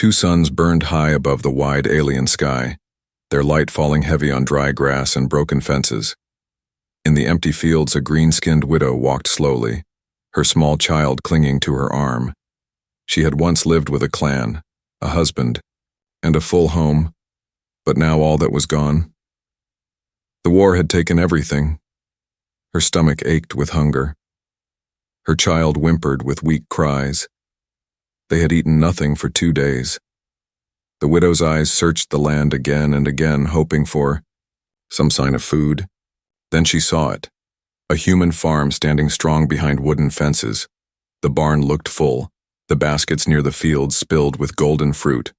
Two suns burned high above the wide alien sky, their light falling heavy on dry grass and broken fences. In the empty fields, a green-skinned widow walked slowly, her small child clinging to her arm. She had once lived with a clan, a husband, and a full home, but now all that was gone. The war had taken everything. Her stomach ached with hunger. Her child whimpered with weak cries. They had eaten nothing for 2 days. The widow's eyes searched the land again and again, hoping for some sign of food. Then she saw it, a human farm standing strong behind wooden fences. The barn looked full, the baskets near the fields spilled with golden fruit.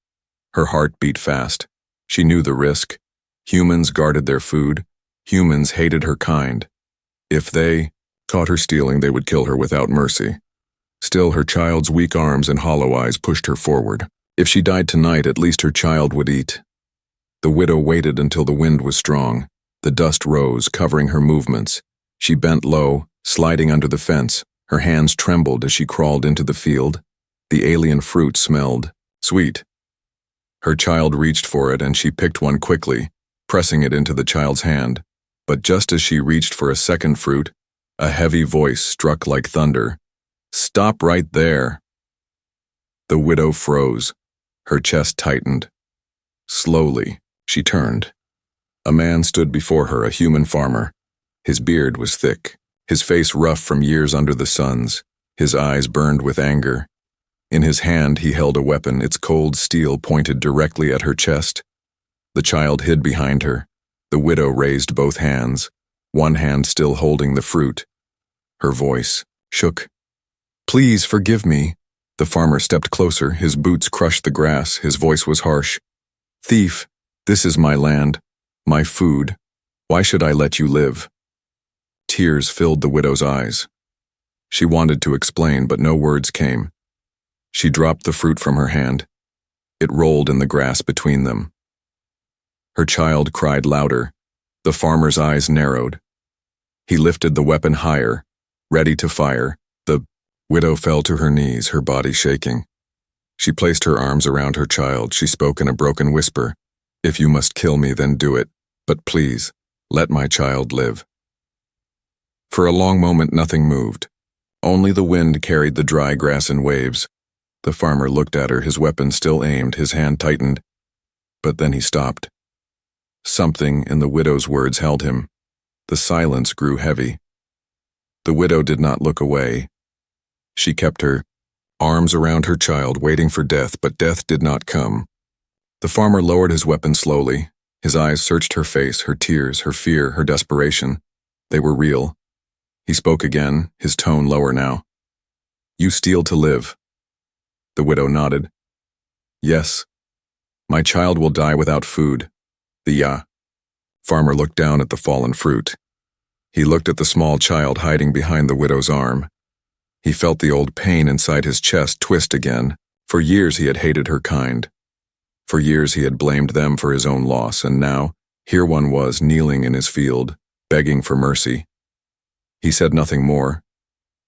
Her heart beat fast. She knew the risk. Humans guarded their food. Humans hated her kind. If they caught her stealing, they would kill her without mercy. Still, her child's weak arms and hollow eyes pushed her forward. If she died tonight, at least her child would eat. The widow waited until the wind was strong. The dust rose, covering her movements. She bent low, sliding under the fence. Her hands trembled as she crawled into the field. The alien fruit smelled sweet. Her child reached for it, and she picked one quickly, pressing it into the child's hand. But just as she reached for a second fruit, a heavy voice struck like thunder. "Stop right there!" The widow froze. Her chest tightened. Slowly, she turned. A man stood before her, a human farmer. His beard was thick, his face rough from years under the suns. His eyes burned with anger. In his hand he held a weapon, its cold steel pointed directly at her chest. The child hid behind her. The widow raised both hands, one hand still holding the fruit. Her voice shook. "Please forgive me." The farmer stepped closer, his boots crushed the grass, his voice was harsh. "Thief, this is my land, my food. Why should I let you live?" Tears filled the widow's eyes. She wanted to explain, but no words came. She dropped the fruit from her hand. It rolled in the grass between them. Her child cried louder. The farmer's eyes narrowed. He lifted the weapon higher, ready to fire. The widow fell to her knees, her body shaking. She placed her arms around her child. She spoke in a broken whisper. "If you must kill me, then do it. But please, let my child live." For a long moment, nothing moved. Only the wind carried the dry grass in waves. The farmer looked at her, his weapon still aimed, his hand tightened. But then he stopped. Something in the widow's words held him. The silence grew heavy. The widow did not look away. She kept her arms around her child, waiting for death, but death did not come. The farmer lowered his weapon slowly. His eyes searched her face, her tears, her fear, her desperation. They were real. He spoke again, his tone lower now. "You steal to live." The widow nodded. "Yes. My child will die without food." The farmer looked down at the fallen fruit. He looked at the small child hiding behind the widow's arm. He felt the old pain inside his chest twist again. For years he had hated her kind. For years he had blamed them for his own loss, and now, here one was kneeling in his field, begging for mercy. He said nothing more.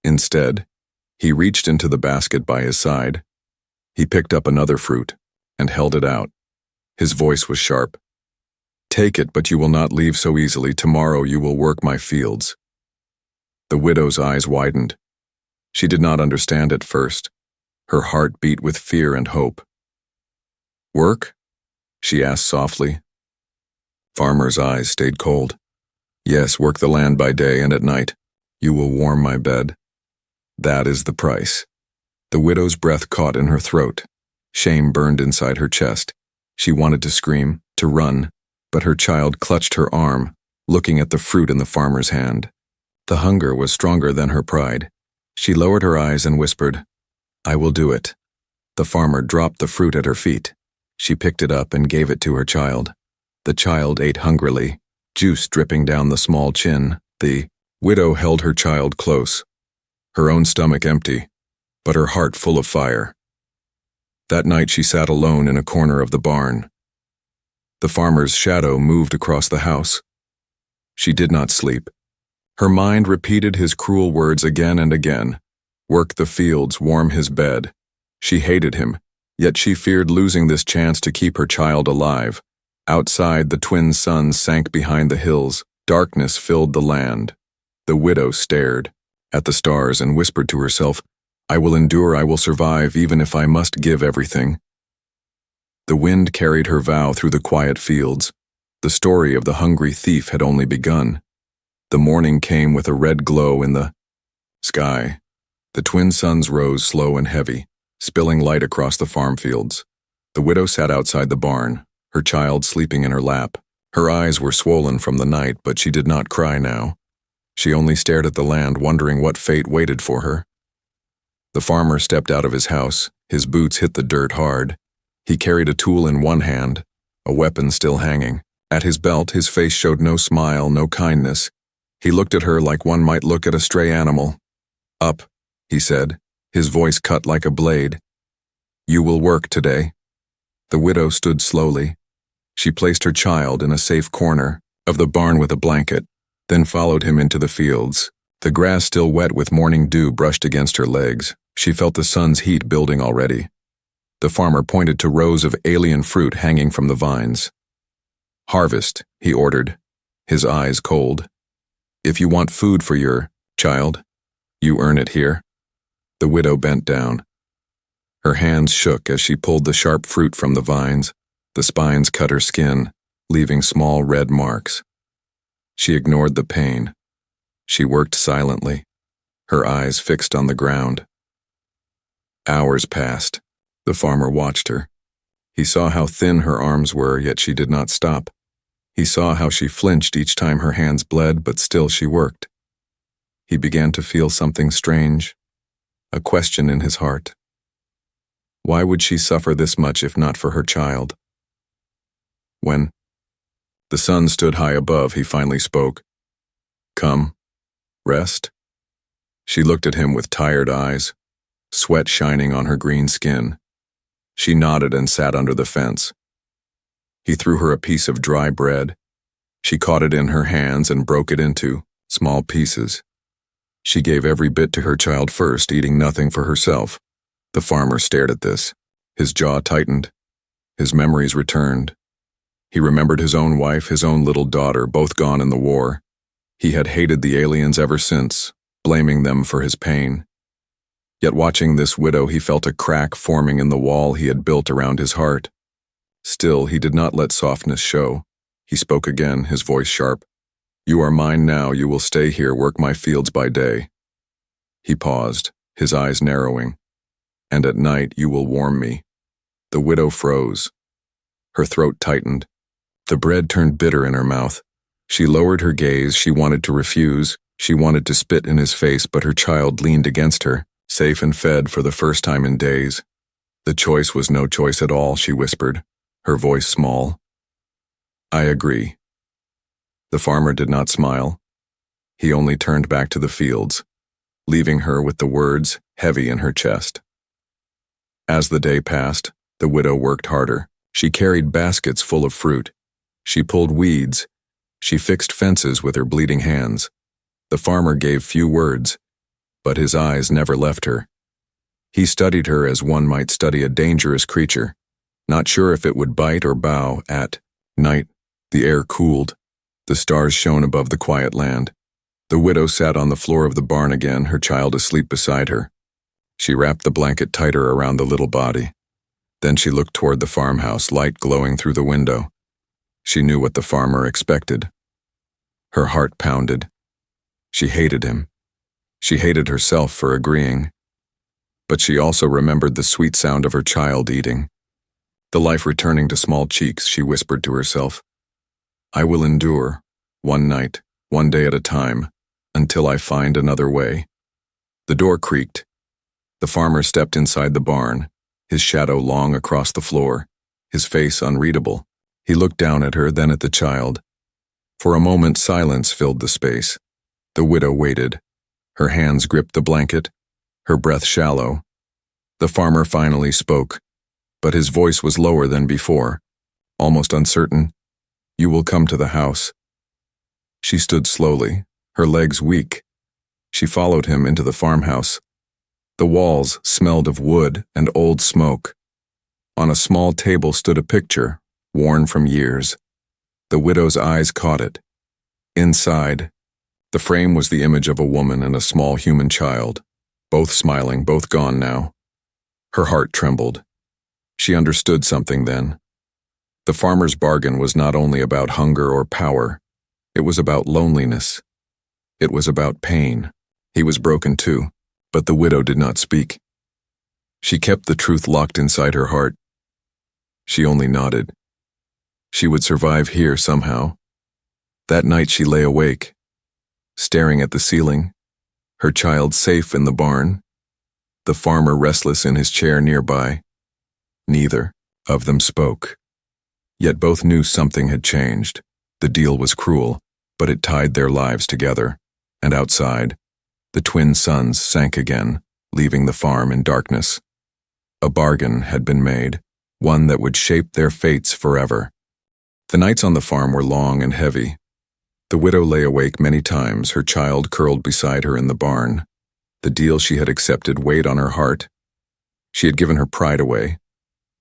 Instead, he reached into the basket by his side. He picked up another fruit and held it out. His voice was sharp. "Take it, but you will not leave so easily. Tomorrow you will work my fields." The widow's eyes widened. She did not understand at first. Her heart beat with fear and hope. "Work?" she asked softly. Farmer's eyes stayed cold. "Yes, work the land by day, and at night you will warm my bed. That is the price." The widow's breath caught in her throat. Shame burned inside her chest. She wanted to scream, to run, but her child clutched her arm, looking at the fruit in the farmer's hand. The hunger was stronger than her pride. She lowered her eyes and whispered, "I will do it." The farmer dropped the fruit at her feet. She picked it up and gave it to her child. The child ate hungrily, juice dripping down the small chin. The widow held her child close, her own stomach empty, but her heart full of fire. That night she sat alone in a corner of the barn. The farmer's shadow moved across the house. She did not sleep. Her mind repeated his cruel words again and again. Work the fields, warm his bed. She hated him. Yet she feared losing this chance to keep her child alive. Outside, the twin suns sank behind the hills. Darkness filled the land. The widow stared at the stars and whispered to herself, "I will endure, I will survive, even if I must give everything." The wind carried her vow through the quiet fields. The story of the hungry thief had only begun. The morning came with a red glow in the sky. The twin suns rose slow and heavy, spilling light across the farm fields. The widow sat outside the barn, her child sleeping in her lap. Her eyes were swollen from the night, but she did not cry now. She only stared at the land, wondering what fate waited for her. The farmer stepped out of his house. His boots hit the dirt hard. He carried a tool in one hand, a weapon still hanging. At his belt, his face showed no smile, no kindness. He looked at her like one might look at a stray animal. "Up," he said, his voice cut like a blade. "You will work today." The widow stood slowly. She placed her child in a safe corner of the barn with a blanket, then followed him into the fields. The grass, still wet with morning dew, brushed against her legs. She felt the sun's heat building already. The farmer pointed to rows of alien fruit hanging from the vines. "Harvest," he ordered, his eyes cold. "If you want food for your child, you earn it here." The widow bent down. Her hands shook as she pulled the sharp fruit from the vines. The spines cut her skin, leaving small red marks. She ignored the pain. She worked silently, her eyes fixed on the ground. Hours passed. The farmer watched her. He saw how thin her arms were, yet she did not stop. He saw how she flinched each time her hands bled, but still she worked. He began to feel something strange, a question in his heart. Why would she suffer this much if not for her child? When the sun stood high above, he finally spoke. "Come, rest." She looked at him with tired eyes, sweat shining on her green skin. She nodded and sat under the fence. He threw her a piece of dry bread. She caught it in her hands and broke it into small pieces. She gave every bit to her child first, eating nothing for herself. The farmer stared at this. His jaw tightened. His memories returned. He remembered his own wife, his own little daughter, both gone in the war. He had hated the aliens ever since, blaming them for his pain. Yet watching this widow, he felt a crack forming in the wall he had built around his heart. Still, he did not let softness show. He spoke again, his voice sharp. "You are mine now, you will stay here, work my fields by day." He paused, his eyes narrowing. "And at night you will warm me." The widow froze. Her throat tightened. The bread turned bitter in her mouth. She lowered her gaze. She wanted to refuse. She wanted to spit in his face, but her child leaned against her, safe and fed for the first time in days. "The choice was no choice at all," she whispered, her voice small. "I agree." The farmer did not smile. He only turned back to the fields, leaving her with the words heavy in her chest. As the day passed, the widow worked harder. She carried baskets full of fruit. She pulled weeds. She fixed fences with her bleeding hands. The farmer gave few words, but his eyes never left her. He studied her as one might study a dangerous creature, not sure if it would bite or bow. At night, the air cooled. The stars shone above the quiet land. The widow sat on the floor of the barn again, her child asleep beside her. She wrapped the blanket tighter around the little body. Then she looked toward the farmhouse, light glowing through the window. She knew what the farmer expected. Her heart pounded. She hated him. She hated herself for agreeing. But she also remembered the sweet sound of her child eating. The life returning to small cheeks, she whispered to herself. "I will endure, one night, one day at a time, until I find another way." The door creaked. The farmer stepped inside the barn, his shadow long across the floor, his face unreadable. He looked down at her, then at the child. For a moment, silence filled the space. The widow waited. Her hands gripped the blanket, her breath shallow. The farmer finally spoke, but his voice was lower than before, almost uncertain. "You will come to the house." She stood slowly, her legs weak. She followed him into the farmhouse. The walls smelled of wood and old smoke. On a small table stood a picture, worn from years. The widow's eyes caught it. Inside, the frame was the image of a woman and a small human child, both smiling, both gone now. Her heart trembled. She understood something then. The farmer's bargain was not only about hunger or power, it was about loneliness. It was about pain. He was broken too, but the widow did not speak. She kept the truth locked inside her heart. She only nodded. She would survive here somehow. That night she lay awake, staring at the ceiling, her child safe in the barn, the farmer restless in his chair nearby. Neither of them spoke. Yet both knew something had changed. The deal was cruel, but it tied their lives together. And outside, the twin suns sank again, leaving the farm in darkness. A bargain had been made, one that would shape their fates forever. The nights on the farm were long and heavy. The widow lay awake many times, her child curled beside her in the barn. The deal she had accepted weighed on her heart. She had given her pride away,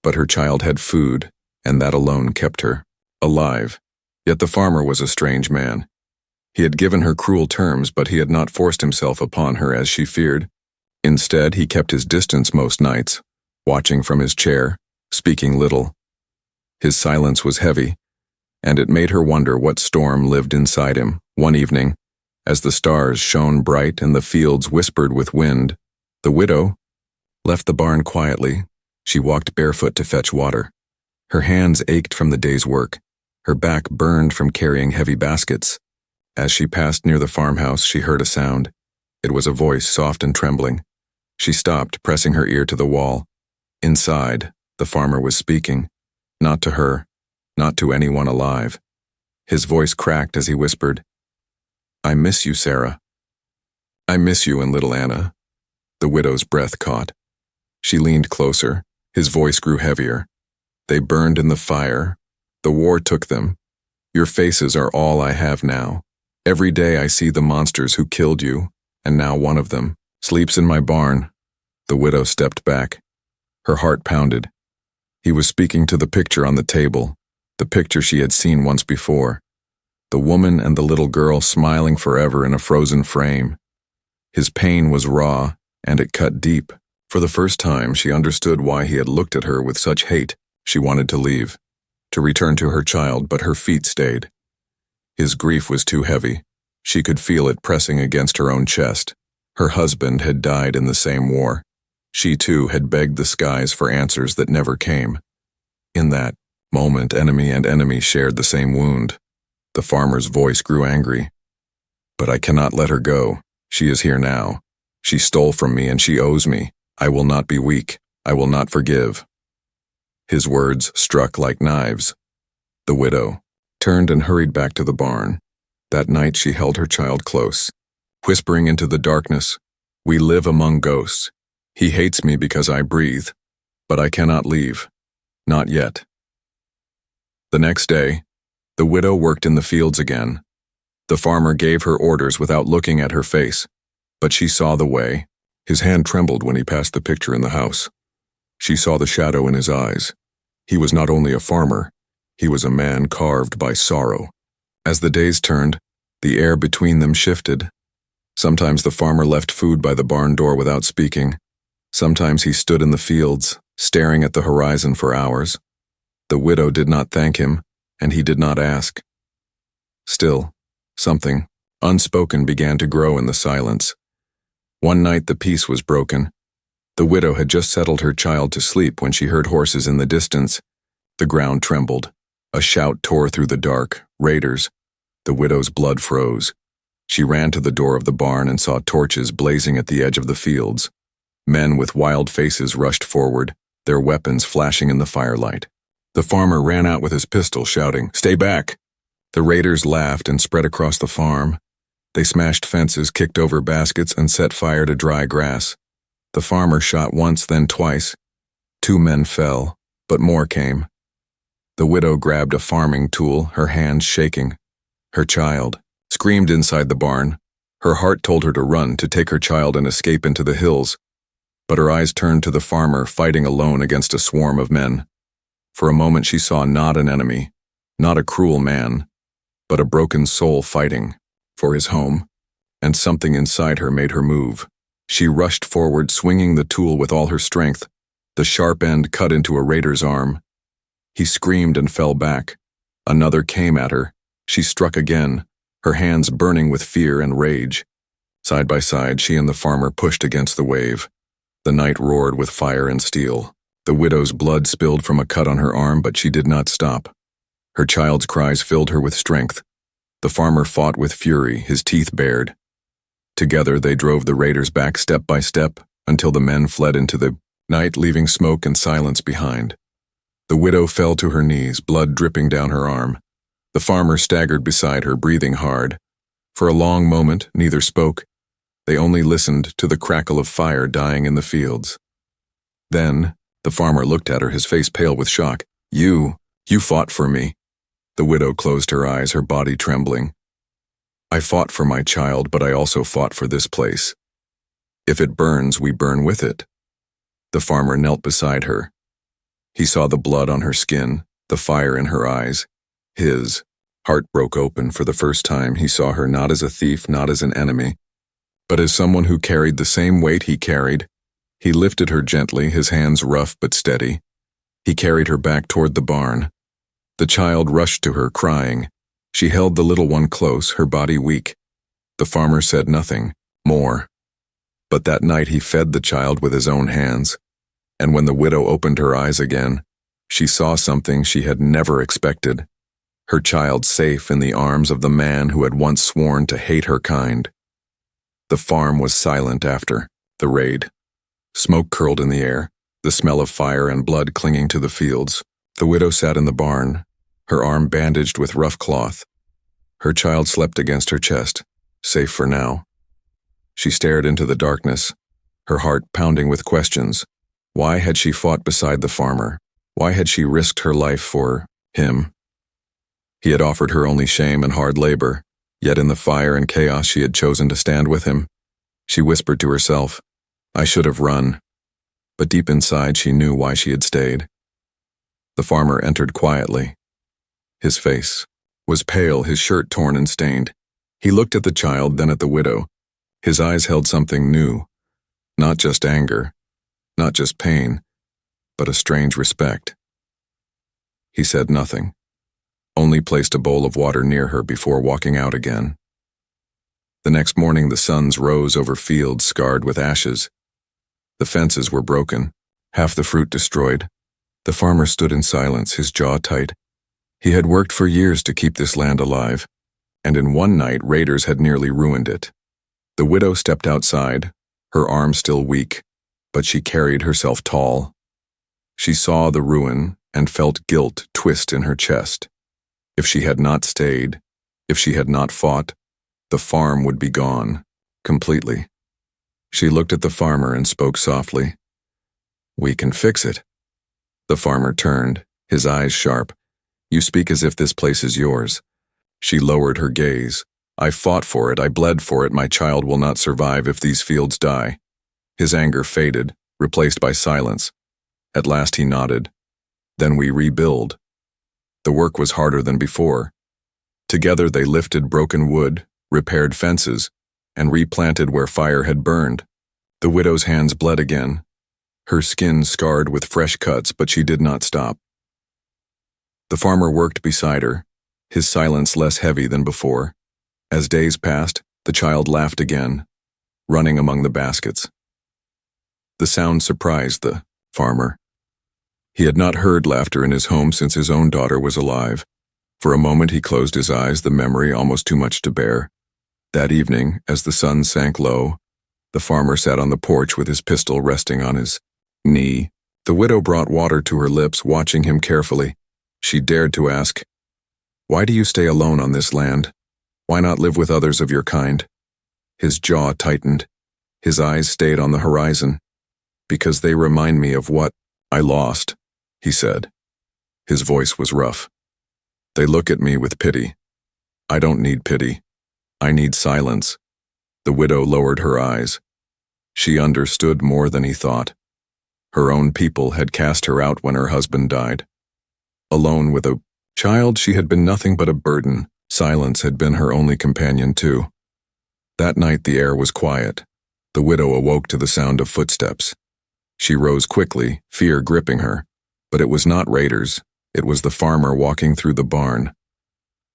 but her child had food, and that alone kept her alive. Yet the farmer was a strange man. He had given her cruel terms, but he had not forced himself upon her as she feared. Instead, he kept his distance most nights, watching from his chair, speaking little. His silence was heavy, and it made her wonder what storm lived inside him. One evening, as the stars shone bright and the fields whispered with wind, the widow left the barn quietly. She walked barefoot to fetch water. Her hands ached from the day's work. Her back burned from carrying heavy baskets. As she passed near the farmhouse, she heard a sound. It was a voice, soft and trembling. She stopped, pressing her ear to the wall. Inside, the farmer was speaking. Not to her, not to anyone alive. His voice cracked as he whispered, "I miss you, Sarah. I miss you and little Anna." The widow's breath caught. She leaned closer. His voice grew heavier. "They burned in the fire. The war took them. Your faces are all I have now. Every day I see the monsters who killed you, and now one of them sleeps in my barn." The widow stepped back. Her heart pounded. He was speaking to the picture on the table, the picture she had seen once before. The woman and the little girl smiling forever in a frozen frame. His pain was raw, and it cut deep. For the first time, she understood why he had looked at her with such hate. She wanted to leave, to return to her child, but her feet stayed. His grief was too heavy. She could feel it pressing against her own chest. Her husband had died in the same war. She too had begged the skies for answers that never came. In that moment, enemy and enemy shared the same wound. The farmer's voice grew angry. "But I cannot let her go. She is here now. She stole from me and she owes me. I will not be weak. I will not forgive." His words struck like knives. The widow turned and hurried back to the barn. That night she held her child close, whispering into the darkness, "We live among ghosts. He hates me because I breathe, but I cannot leave. Not yet." The next day, the widow worked in the fields again. The farmer gave her orders without looking at her face, but she saw the way. His hand trembled when he passed the picture in the house. She saw the shadow in his eyes. He was not only a farmer, he was a man carved by sorrow. As the days turned, the air between them shifted. Sometimes the farmer left food by the barn door without speaking. Sometimes he stood in the fields, staring at the horizon for hours. The widow did not thank him, and he did not ask. Still, something unspoken began to grow in the silence. One night the peace was broken. The widow had just settled her child to sleep when she heard horses in the distance. The ground trembled. A shout tore through the dark. "Raiders!" The widow's blood froze. She ran to the door of the barn and saw torches blazing at the edge of the fields. Men with wild faces rushed forward, their weapons flashing in the firelight. The farmer ran out with his pistol, shouting, "Stay back!" The raiders laughed and spread across the farm. They smashed fences, kicked over baskets, and set fire to dry grass. The farmer shot once, then twice. 2 men fell, but more came. The widow grabbed a farming tool, her hands shaking. Her child screamed inside the barn. Her heart told her to run, to take her child and escape into the hills. but her eyes turned to the farmer fighting alone against a swarm of men. For a moment she saw not an enemy, not a cruel man, but a broken soul fighting for his home, and something inside her made her move. She rushed forward, swinging the tool with all her strength. The sharp end cut into a raider's arm. He screamed and fell back. Another came at her. She struck again, her hands burning with fear and rage. Side by side, she and the farmer pushed against the wave. The night roared with fire and steel. The widow's blood spilled from a cut on her arm, but she did not stop. Her child's cries filled her with strength. The farmer fought with fury, his teeth bared. Together they drove the raiders back step by step until the men fled into the night, leaving smoke and silence behind. The widow fell to her knees, blood dripping down her arm. The farmer staggered beside her, breathing hard. For a long moment, neither spoke. They only listened to the crackle of fire dying in the fields. Then, the farmer looked at her, his face pale with shock. You fought for me." The widow closed her eyes, her body trembling. "I fought for my child, but I also fought for this place. If it burns, we burn with it." The farmer knelt beside her. He saw the blood on her skin, the fire in her eyes. His heart broke open. For the first time, he saw her not as a thief, not as an enemy, but as someone who carried the same weight he carried. He lifted her gently, his hands rough but steady. He carried her back toward the barn. The child rushed to her, crying. She held the little one close, her body weak. The farmer said nothing more. But that night he fed the child with his own hands. And when the widow opened her eyes again, she saw something she had never expected. Her child safe in the arms of the man who had once sworn to hate her kind. The farm was silent after the raid. Smoke curled in the air, the smell of fire and blood clinging to the fields. The widow sat in the barn, her arm bandaged with rough cloth. Her child slept against her chest, safe for now. She stared into the darkness, her heart pounding with questions. Why had she fought beside the farmer? Why had she risked her life for him? He had offered her only shame and hard labor, yet in the fire and chaos she had chosen to stand with him. She whispered to herself, "I should have run." But deep inside she knew why she had stayed. The farmer entered quietly. His face was pale, his shirt torn and stained. He looked at the child, then at the widow. His eyes held something new, not just anger, not just pain, but a strange respect. He said nothing, only placed a bowl of water near her before walking out again. The next morning the suns rose over fields scarred with ashes. The fences were broken, half the fruit destroyed. The farmer stood in silence, his jaw tight. He had worked for years to keep this land alive, and in one night raiders had nearly ruined it. The widow stepped outside, her arm still weak, but she carried herself tall. She saw the ruin and felt guilt twist in her chest. If she had not stayed, if she had not fought, the farm would be gone, completely. She looked at the farmer and spoke softly. "We can fix it." The farmer turned, his eyes sharp. "You speak as if this place is yours." She lowered her gaze. "I fought for it, I bled for it, my child will not survive if these fields die." His anger faded, replaced by silence. At last he nodded. "Then we rebuild." The work was harder than before. Together they lifted broken wood, repaired fences, and replanted where fire had burned. The widow's hands bled again, her skin scarred with fresh cuts, but she did not stop. The farmer worked beside her, his silence less heavy than before. As days passed, the child laughed again, running among the baskets. The sound surprised the farmer. He had not heard laughter in his home since his own daughter was alive. For a moment he closed his eyes, the memory almost too much to bear. That evening, as the sun sank low, the farmer sat on the porch with his pistol resting on his knee. The widow brought water to her lips, watching him carefully. She dared to ask, "Why do you stay alone on this land? Why not live with others of your kind?" His jaw tightened. His eyes stayed on the horizon. "Because they remind me of what I lost," he said. His voice was rough. "They look at me with pity. I don't need pity. I need silence." The widow lowered her eyes. She understood more than he thought. Her own people had cast her out when her husband died. Alone with a child, she had been nothing but a burden. Silence had been her only companion, too. That night the air was quiet. The widow awoke to the sound of footsteps. She rose quickly, fear gripping her. But it was not raiders. It was the farmer walking through the barn.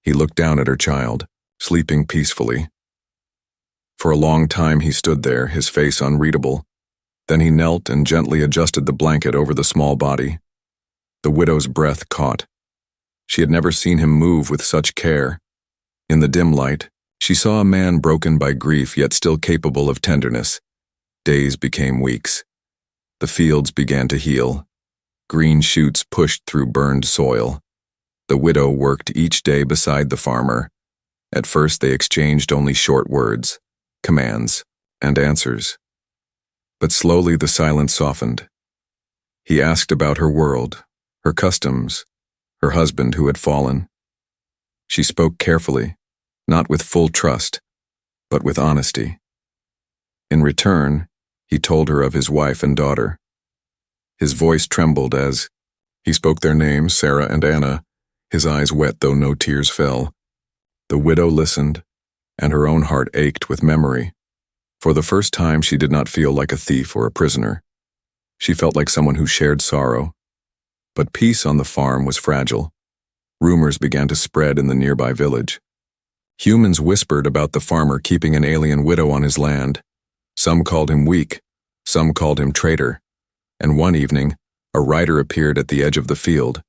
He looked down at her child, sleeping peacefully. For a long time he stood there, his face unreadable. Then he knelt and gently adjusted the blanket over the small body. The widow's breath caught. She had never seen him move with such care. In the dim light, she saw a man broken by grief yet still capable of tenderness. Days became weeks. The fields began to heal. Green shoots pushed through burned soil. The widow worked each day beside the farmer. At first they exchanged only short words, commands, and answers. But slowly the silence softened. He asked about her world, her customs, her husband who had fallen. She spoke carefully, not with full trust, but with honesty. In return, he told her of his wife and daughter. His voice trembled as he spoke their names, Sarah and Anna, his eyes wet though no tears fell. The widow listened, and her own heart ached with memory. For the first time she did not feel like a thief or a prisoner. She felt like someone who shared sorrow. But peace on the farm was fragile. Rumors began to spread in the nearby village. Humans whispered about the farmer keeping an alien widow on his land. Some called him weak, some called him traitor. And one evening, a rider appeared at the edge of the field.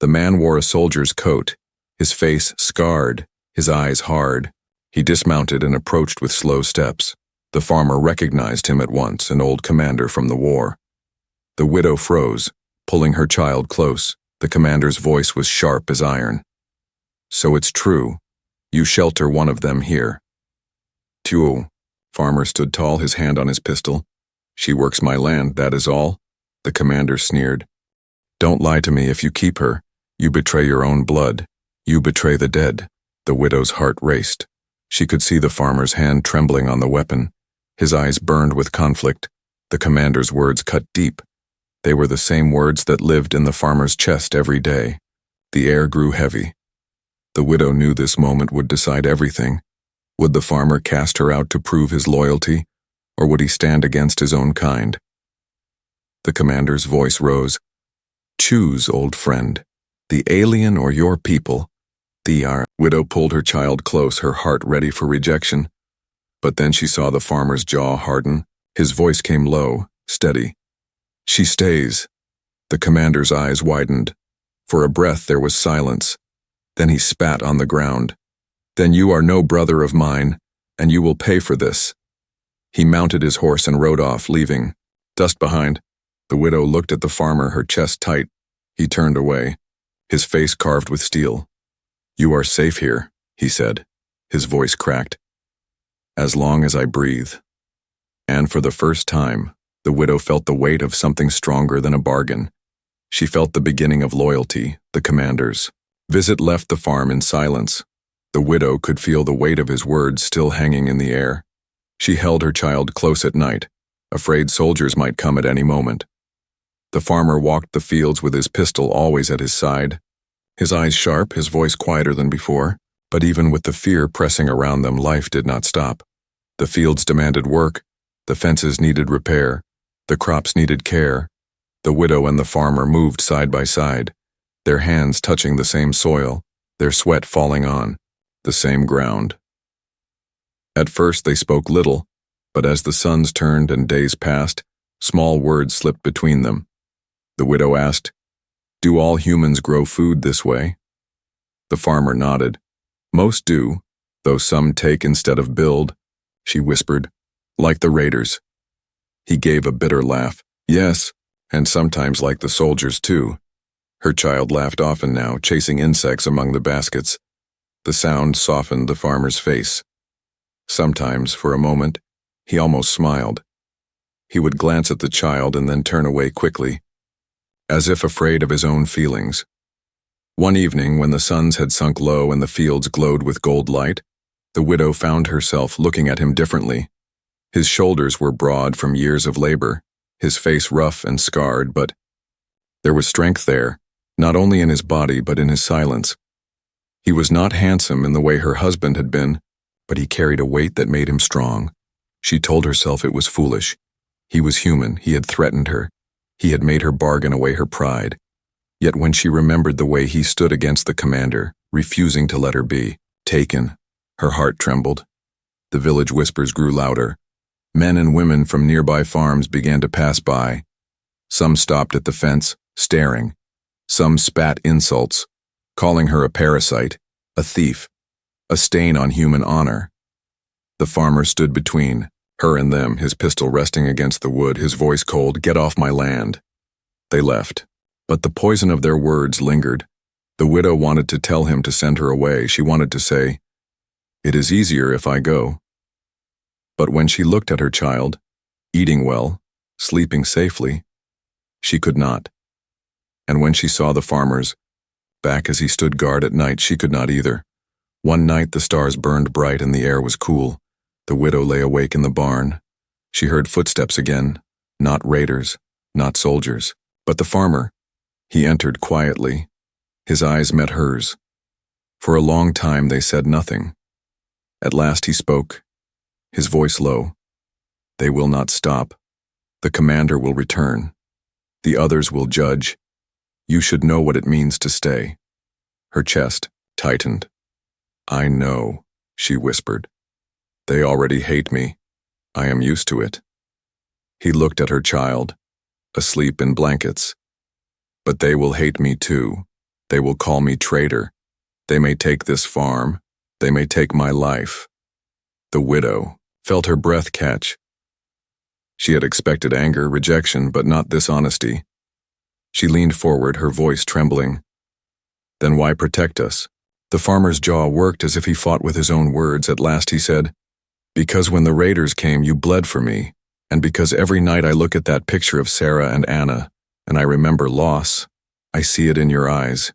The man wore a soldier's coat, his face scarred, his eyes hard. He dismounted and approached with slow steps. The farmer recognized him at once, an old commander from the war. The widow froze, pulling her child close. The commander's voice was sharp as iron. "So it's true. You shelter one of them here." "Tuo." Farmer stood tall, his hand on his pistol. "She works my land, that is all." The commander sneered. "Don't lie to me. If you keep her, you betray your own blood. You betray the dead." The widow's heart raced. She could see the farmer's hand trembling on the weapon. His eyes burned with conflict. The commander's words cut deep. They were the same words that lived in the farmer's chest every day. The air grew heavy. The widow knew this moment would decide everything. Would the farmer cast her out to prove his loyalty, or would he stand against his own kind? The commander's voice rose. "Choose, old friend, the alien or your people." The widow pulled her child close, her heart ready for rejection. But then she saw the farmer's jaw harden. His voice came low, steady. "She stays." The commander's eyes widened. For a breath there was silence. Then he spat on the ground. "Then you are no brother of mine, and you will pay for this." He mounted his horse and rode off, leaving dust behind. The widow looked at the farmer, her chest tight. He turned away, his face carved with steel. "You are safe here," he said. His voice cracked. "As long as I breathe." And for the first time, the widow felt the weight of something stronger than a bargain. She felt the beginning of loyalty, the commander's. Visit left the farm in silence. The widow could feel the weight of his words still hanging in the air. She held her child close at night, afraid soldiers might come at any moment. The farmer walked the fields with his pistol always at his side. His eyes sharp, his voice quieter than before. But even with the fear pressing around them, life did not stop. The fields demanded work. The fences needed repair. The crops needed care. The widow and the farmer moved side by side, their hands touching the same soil, their sweat falling on the same ground. At first they spoke little, but as the suns turned and days passed, small words slipped between them. The widow asked, "Do all humans grow food this way?" The farmer nodded. "Most do, though some take instead of build," she whispered, "like the raiders." He gave a bitter laugh. "Yes, and sometimes like the soldiers too." Her child laughed often now, chasing insects among the baskets. The sound softened the farmer's face. Sometimes, for a moment, he almost smiled. He would glance at the child and then turn away quickly, as if afraid of his own feelings. One evening, when the suns had sunk low and the fields glowed with gold light, the widow found herself looking at him differently. His shoulders were broad from years of labor, his face rough and scarred, but there was strength there, not only in his body but in his silence. He was not handsome in the way her husband had been, but he carried a weight that made him strong. She told herself it was foolish. He was human, he had threatened her. He had made her bargain away her pride. Yet when she remembered the way he stood against the commander, refusing to let her be taken, her heart trembled. The village whispers grew louder. Men and women from nearby farms began to pass by. Some stopped at the fence, staring. Some spat insults, calling her a parasite, a thief, a stain on human honor. The farmer stood between her and them, his pistol resting against the wood, his voice cold, "Get off my land." They left, but the poison of their words lingered. The widow wanted to tell him to send her away. She wanted to say, "It is easier if I go." But when she looked at her child, eating well, sleeping safely, she could not. And when she saw the farmer's back as he stood guard at night, she could not either. One night the stars burned bright and the air was cool. The widow lay awake in the barn. She heard footsteps again, not raiders, not soldiers, but the farmer. He entered quietly. His eyes met hers. For a long time they said nothing. At last he spoke, his voice low. "They will not stop. The commander will return. The others will judge. You should know what it means to stay." Her chest tightened. "I know," she whispered. "They already hate me. I am used to it." He looked at her child, asleep in blankets. "But they will hate me too. They will call me traitor. They may take this farm. They may take my life." The widow felt her breath catch. She had expected anger, rejection, but not this honesty. She leaned forward, her voice trembling. "Then why protect us?" The farmer's jaw worked as if he fought with his own words. At last he said, "Because when the raiders came, you bled for me, and because every night I look at that picture of Sarah and Anna, and I remember loss. I see it in your eyes.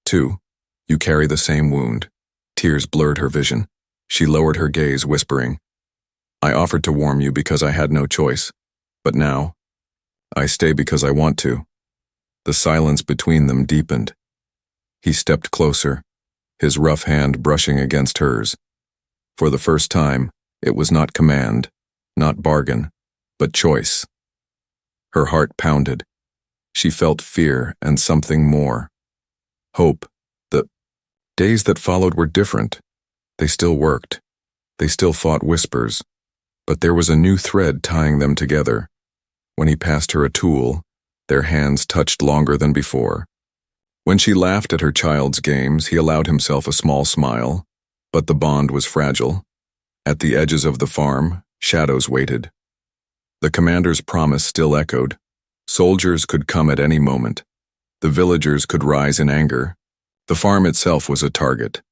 Too, you carry the same wound." Tears blurred her vision. She lowered her gaze, whispering, "I offered to warm you because I had no choice, but now, I stay because I want to." The silence between them deepened. He stepped closer, his rough hand brushing against hers. For the first time, it was not command, not bargain, but choice. Her heart pounded. She felt fear and something more. Hope. The days that followed were different. They still worked. They still fought whispers. But there was a new thread tying them together. When he passed her a tool, their hands touched longer than before. When she laughed at her child's games, he allowed himself a small smile, but the bond was fragile. At the edges of the farm, shadows waited. The commander's promise still echoed. Soldiers could come at any moment. The villagers could rise in anger. The farm itself was a target.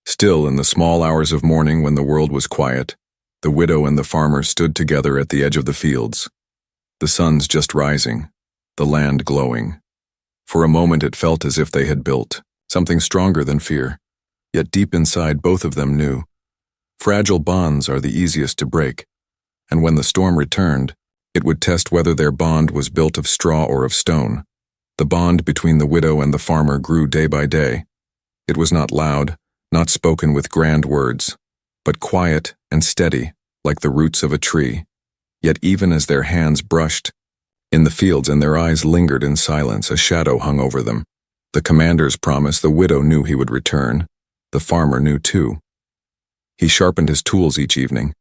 Still, in the small hours of morning when the world was quiet, the widow and the farmer stood together at the edge of the fields. The sun's just rising, the land glowing. For a moment it felt as if they had built something stronger than fear. Yet deep inside both of them knew. Fragile bonds are the easiest to break, and when the storm returned, it would test whether their bond was built of straw or of stone. The bond between the widow and the farmer grew day by day. It was not loud, not spoken with grand words, but quiet and steady, like the roots of a tree. Yet even as their hands brushed in the fields and their eyes lingered in silence, a shadow hung over them. The commander's promise, the widow knew he would return. The farmer knew too. He sharpened his tools each evening,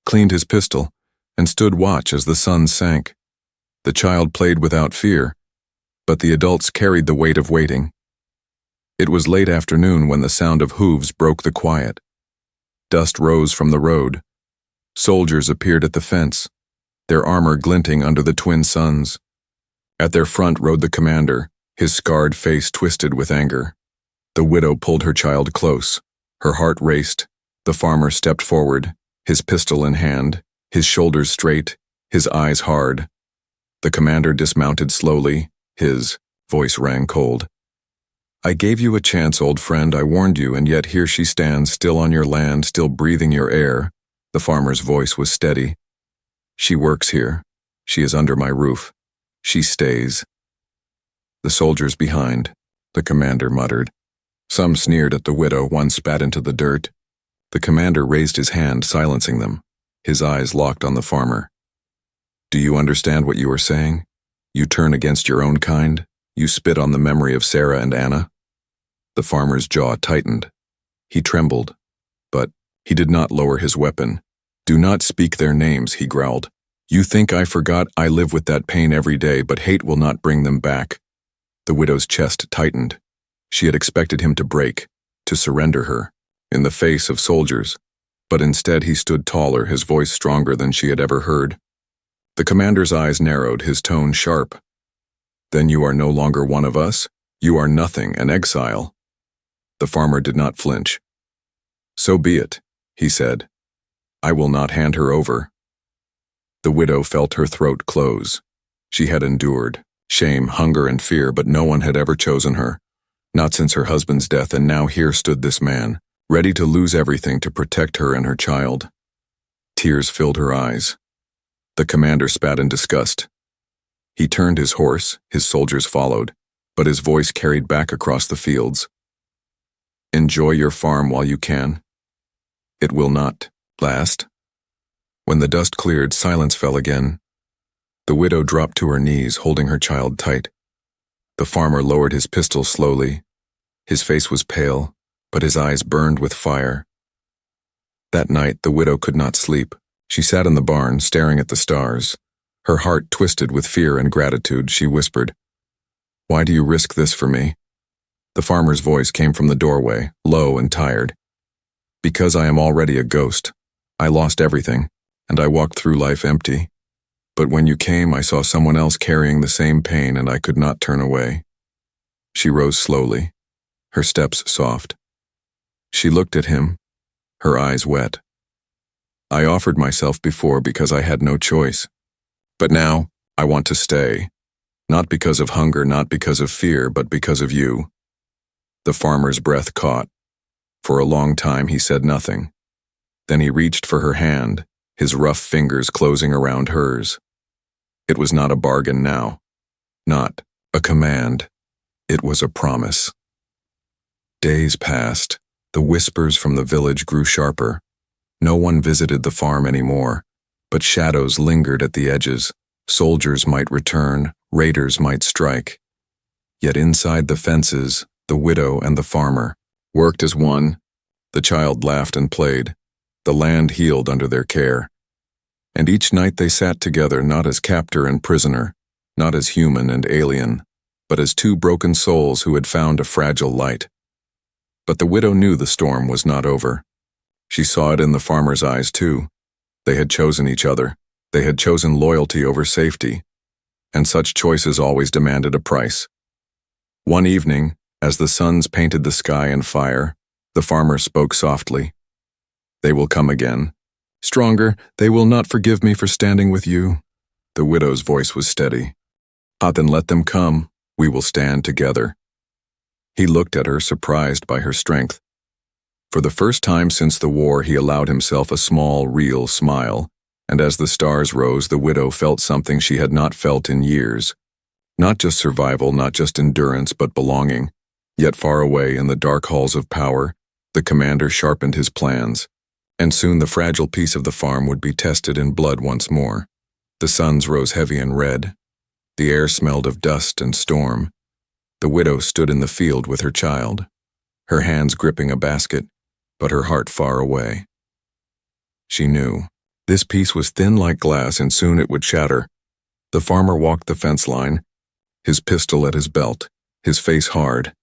cleaned his pistol, and stood watch as the sun sank. The child played without fear, but the adults carried the weight of waiting. It was late afternoon when the sound of hooves broke the quiet. Dust rose from the road. Soldiers appeared at the fence, their armor glinting under the twin suns. At their front rode the commander, his scarred face twisted with anger. The widow pulled her child close. Her heart raced. The farmer stepped forward, his pistol in hand, his shoulders straight, his eyes hard. The commander dismounted slowly, his voice rang cold. "I gave you a chance, old friend, I warned you, and yet here she stands, still on your land, still breathing your air. The farmer's voice was steady. She works here. She is under my roof. She stays. The soldiers behind, the commander muttered. Some sneered at the widow, one spat into the dirt. The commander raised his hand, silencing them. His eyes locked on the farmer. Do you understand what you are saying? You turn against your own kind? You spit on the memory of Sarah and Anna? The farmer's jaw tightened. He trembled, but he did not lower his weapon. Do not speak their names, he growled. You think I forgot? I live with that pain every day, but hate will not bring them back. The widow's chest tightened. She had expected him to break, to surrender her, in the face of soldiers, but instead he stood taller, his voice stronger than she had ever heard. The commander's eyes narrowed, his tone sharp. Then you are no longer one of us? You are nothing, an exile. The farmer did not flinch. So be it, he said. I will not hand her over. The widow felt her throat close. She had endured shame, hunger, and fear, but no one had ever chosen her. Not since her husband's death, and now here stood this man, ready to lose everything to protect her and her child. Tears filled her eyes. The commander spat in disgust. He turned his horse, his soldiers followed, but his voice carried back across the fields. Enjoy your farm while you can. It will not last. When the dust cleared, silence fell again. The widow dropped to her knees, holding her child tight. The farmer lowered his pistol slowly. His face was pale, but his eyes burned with fire. That night, the widow could not sleep. She sat in the barn, staring at the stars. Her heart twisted with fear and gratitude. She whispered, Why do you risk this for me? The farmer's voice came from the doorway, low and tired. Because I am already a ghost. I lost everything, and I walked through life empty. But when you came, I saw someone else carrying the same pain, and I could not turn away. She rose slowly, her steps soft. She looked at him, her eyes wet. I offered myself before because I had no choice. But now, I want to stay. Not because of hunger, not because of fear, but because of you. The farmer's breath caught. For a long time he said nothing. Then he reached for her hand, his rough fingers closing around hers. It was not a bargain now. Not a command. It was a promise. Days passed. The whispers from the village grew sharper. No one visited the farm anymore, but shadows lingered at the edges. Soldiers might return, raiders might strike. Yet inside the fences, the widow and the farmer worked as one. The child laughed and played. The land healed under their care. And each night they sat together, not as captor and prisoner, not as human and alien, but as two broken souls who had found a fragile light. But the widow knew the storm was not over. She saw it in the farmer's eyes too. They had chosen each other. They had chosen loyalty over safety. And such choices always demanded a price. One evening, as the suns painted the sky in fire, the farmer spoke softly. They will come again. Stronger, they will not forgive me for standing with you. The widow's voice was steady. Then let them come. We will stand together. He looked at her, surprised by her strength. For the first time since the war, he allowed himself a small, real smile, and as the stars rose, the widow felt something she had not felt in years. Not just survival, not just endurance, but belonging. Yet far away in the dark halls of power, the commander sharpened his plans. And soon the fragile piece of the farm would be tested in blood once more. The suns rose heavy and red. The air smelled of dust and storm. The widow stood in the field with her child, her hands gripping a basket, but her heart far away. She knew. This piece was thin like glass, and soon it would shatter. The farmer walked the fence line, his pistol at his belt, his face hard.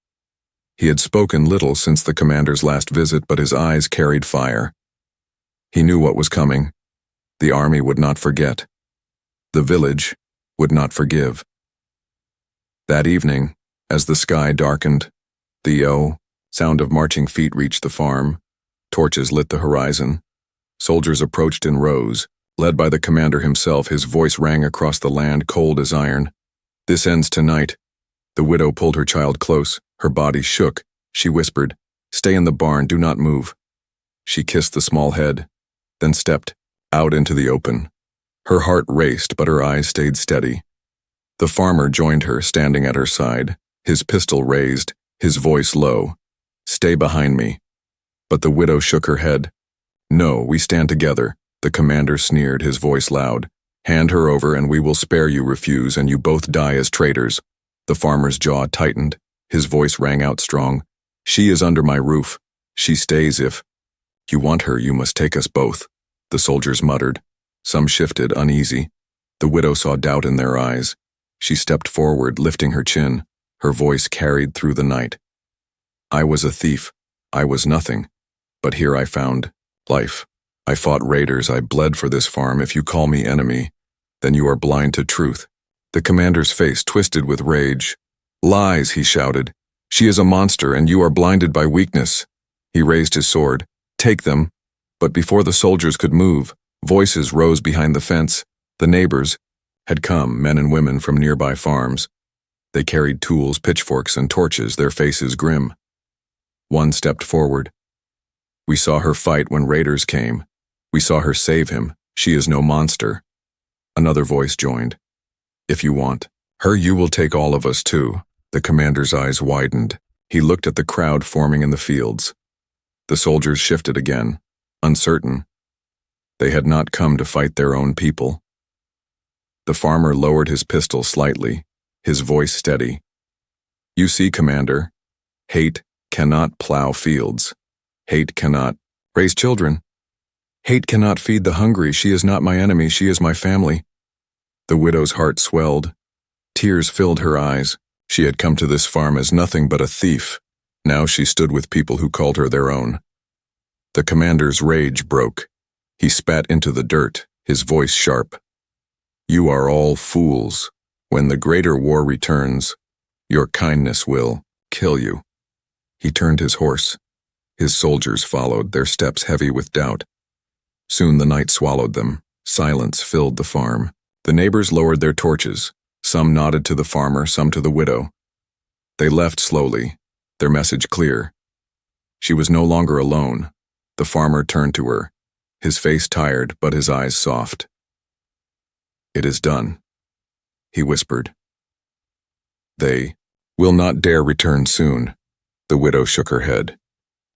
He had spoken little since the commander's last visit, but his eyes carried fire. He knew what was coming. The army would not forget. The village would not forgive. That evening, as the sky darkened, the sound of marching feet reached the farm. Torches lit the horizon. Soldiers approached in rows. Led by the commander himself, his voice rang across the land, cold as iron. This ends tonight. The widow pulled her child close. Her body shook. She whispered, Stay in the barn, do not move. She kissed the small head. then stepped out into the open. Her heart raced, but her eyes stayed steady. The farmer joined her, standing at her side, his pistol raised, his voice low. "Stay behind me." But the widow shook her head. "No, we stand together," the commander sneered, his voice loud. "Hand her over and we will spare you. Refuse and you both die as traitors." The farmer's jaw tightened. His voice rang out strong. "She is under my roof. She stays if you want her, you must take us both." The soldiers muttered. Some shifted, uneasy. The widow saw doubt in their eyes. She stepped forward, lifting her chin. Her voice carried through the night. "I was a thief. I was nothing. But here I found life. I fought raiders. I bled for this farm. If you call me enemy, then you are blind to truth." The commander's face twisted with rage. "Lies," he shouted. "She is a monster, and you are blinded by weakness." He raised his sword. "Take them." But before the soldiers could move, voices rose behind the fence. The neighbors had come, men and women from nearby farms. They carried tools, pitchforks, and torches, their faces grim. One stepped forward. "We saw her fight when raiders came. We saw her save him. She is no monster." Another voice joined. "If you want her, you will take all of us too." The commander's eyes widened. He looked at the crowd forming in the fields. The soldiers shifted again, uncertain. They had not come to fight their own people. The farmer lowered his pistol slightly, his voice steady. "You see, Commander, hate cannot plow fields. Hate cannot raise children. Hate cannot feed the hungry. She is not my enemy. She is my family." The widow's heart swelled. Tears filled her eyes. She had come to this farm as nothing but a thief. Now she stood with people who called her their own. The commander's rage broke. He spat into the dirt, his voice sharp. "You are all fools. When the greater war returns, your kindness will kill you." He turned his horse. His soldiers followed, their steps heavy with doubt. Soon the night swallowed them. Silence filled the farm. The neighbors lowered their torches. Some nodded to the farmer, some to the widow. They left slowly, their message clear. She was no longer alone. The farmer turned to her, his face tired but his eyes soft. "It is done," he whispered. "They will not dare return soon." The widow shook her head.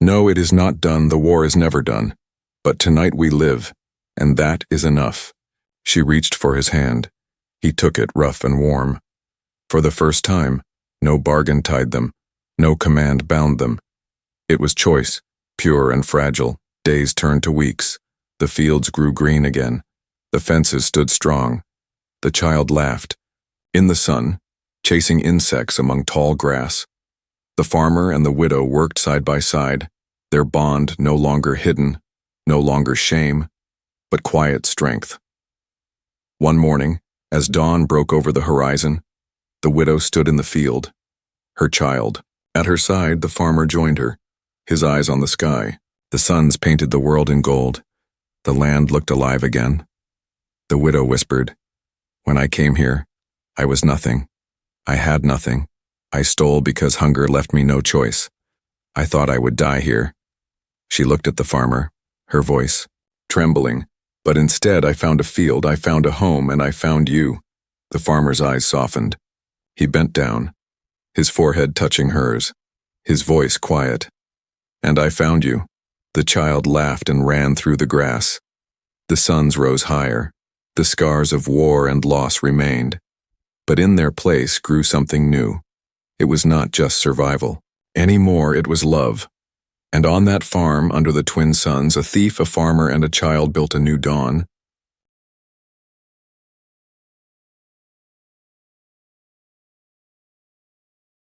"No, it is not done. The war is never done. But tonight we live, and that is enough." She reached for his hand. He took it, rough and warm. For the first time, no bargain tied them, no command bound them. It was choice, pure and fragile. Days turned to weeks. The fields grew green again. The fences stood strong. The child laughed. In the sun, chasing insects among tall grass. The farmer and the widow worked side by side, their bond no longer hidden, no longer shame, but quiet strength. One morning, as dawn broke over the horizon, the widow stood in the field, her child. At her side, the farmer joined her, his eyes on the sky. The suns painted the world in gold. The land looked alive again. The widow whispered, "When I came here, I was nothing. I had nothing. I stole because hunger left me no choice. I thought I would die here." She looked at the farmer, her voice trembling. "But instead I found a field, I found a home, and I found you." The farmer's eyes softened. He bent down, his forehead touching hers, his voice quiet. "And I found you." The child laughed and ran through the grass. The suns rose higher. The scars of war and loss remained. But in their place grew something new. It was not just survival. Anymore, it was love. And on that farm, under the twin suns, a thief, a farmer, and a child built a new dawn,